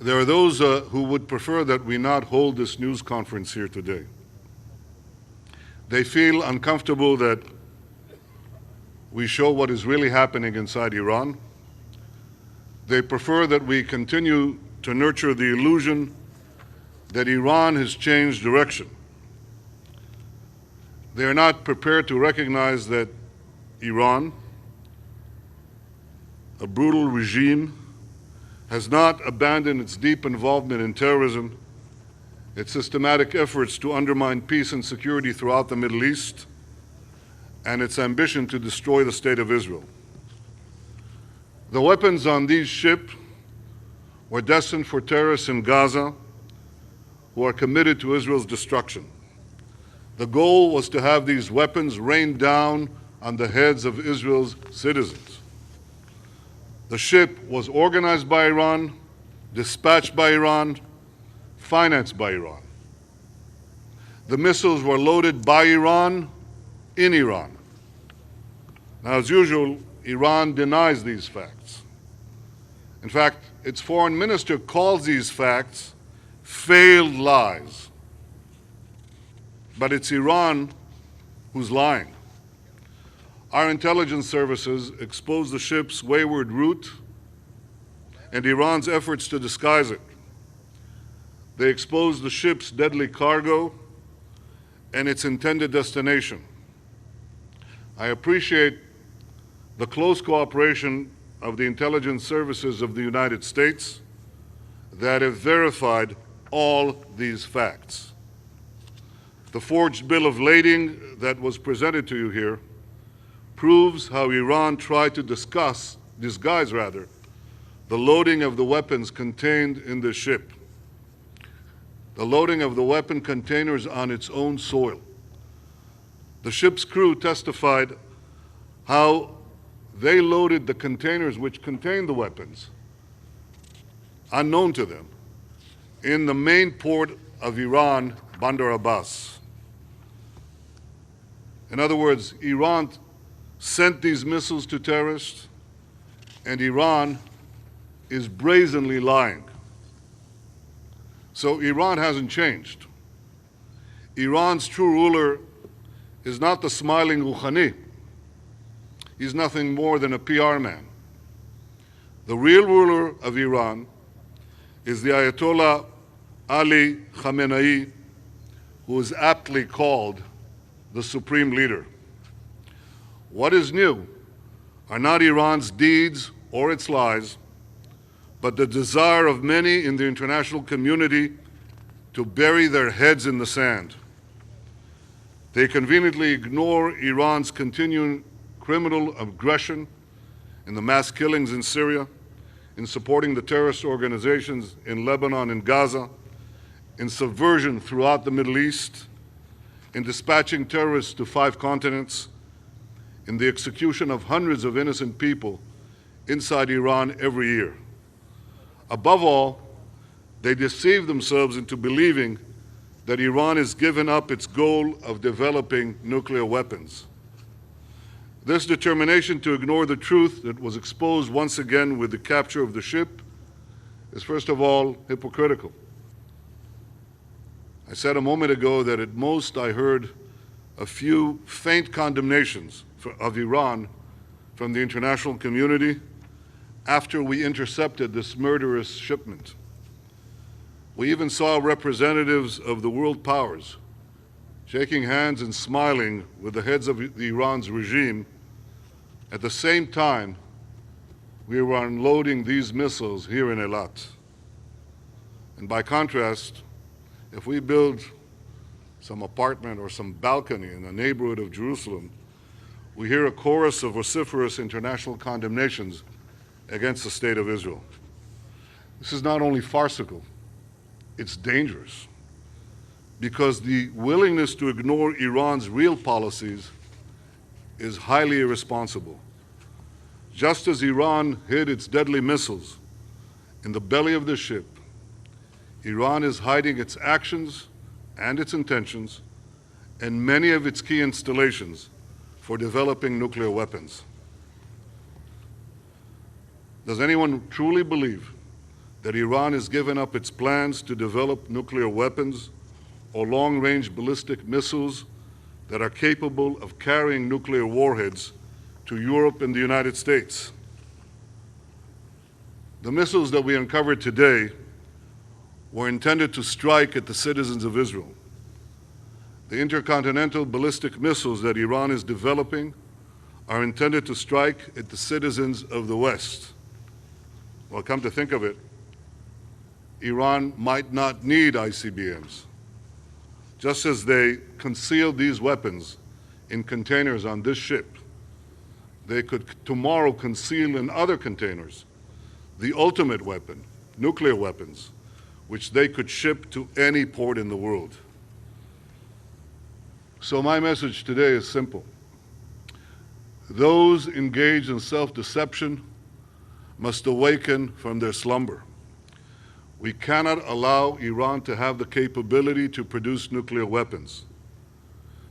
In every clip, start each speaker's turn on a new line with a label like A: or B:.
A: There are those who would prefer that we not hold this news conference here today. They feel uncomfortable that we show what is really happening inside Iran. They prefer that we continue to nurture the illusion that Iran has changed direction. They are not prepared to recognize that Iran, a brutal regime, has not abandoned its deep involvement in terrorism, its systematic efforts to undermine peace and security throughout the Middle East, and its ambition to destroy the State of Israel. The weapons on these ships were destined for terrorists in Gaza who are committed to Israel's destruction. The goal was to have these weapons rain down on the heads of Israel's citizens. The ship was organized by Iran, dispatched by Iran, financed by Iran. The missiles were loaded by Iran in Iran. Now, as usual, Iran denies these facts. In fact, its foreign minister calls these facts failed lies. But it's Iran who's lying. Our intelligence services exposed the ship's wayward route and Iran's efforts to disguise it. They exposed the ship's deadly cargo and its intended destination. I appreciate the close cooperation of the intelligence services of the United States that have verified all these facts. The forged bill of lading that was presented to you here proves how Iran tried to disguise the loading of the weapons contained in the ship. The loading of the weapon containers on its own soil. The ship's crew testified how they loaded the containers which contained the weapons, unknown to them, in the main port of Iran, Bandar Abbas. In other words, Iran sent these missiles to terrorists, and Iran is brazenly lying. So Iran hasn't changed. Iran's true ruler is not the smiling Rouhani. He's nothing more than a PR man. The real ruler of Iran is the Ayatollah Ali Khamenei, who is aptly called the supreme leader. What is new are not Iran's deeds or its lies, but the desire of many in the international community to bury their heads in the sand. They conveniently ignore Iran's continuing criminal aggression in the mass killings in Syria, in supporting the terrorist organizations in Lebanon and Gaza, in subversion throughout the Middle East, in dispatching terrorists to 5 continents, in the execution of hundreds of innocent people inside Iran every year. Above all, they deceive themselves into believing that Iran has given up its goal of developing nuclear weapons. This determination to ignore the truth that was exposed once again with the capture of the ship is, first of all, hypocritical. I said a moment ago that at most I heard a few faint condemnations of Iran from the international community after we intercepted this murderous shipment. We even saw representatives of the world powers shaking hands and smiling with the heads of Iran's regime. At the same time, we were unloading these missiles here in Eilat. And by contrast, if we build some apartment or some balcony in the neighborhood of Jerusalem, we hear a chorus of vociferous international condemnations against the State of Israel. This is not only farcical, it's dangerous, because the willingness to ignore Iran's real policies is highly irresponsible. Just as Iran hid its deadly missiles in the belly of the ship, Iran is hiding its actions and its intentions and many of its key installations for developing nuclear weapons. Does anyone truly believe that Iran has given up its plans to develop nuclear weapons or long-range ballistic missiles that are capable of carrying nuclear warheads to Europe and the United States. The missiles that we uncovered today were intended to strike at the citizens of Israel. The intercontinental ballistic missiles that Iran is developing are intended to strike at the citizens of the West. Well, come to think of it, Iran might not need ICBMs. Just as they concealed these weapons in containers on this ship, they could tomorrow conceal in other containers the ultimate weapon, nuclear weapons, which they could ship to any port in the world. So my message today is simple. Those engaged in self-deception must awaken from their slumber. We cannot allow Iran to have the capability to produce nuclear weapons.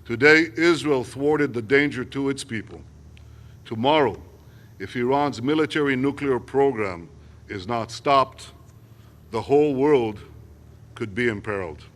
A: Today, Israel thwarted the danger to its people. Tomorrow, if Iran's military nuclear program is not stopped, the whole world could be imperiled.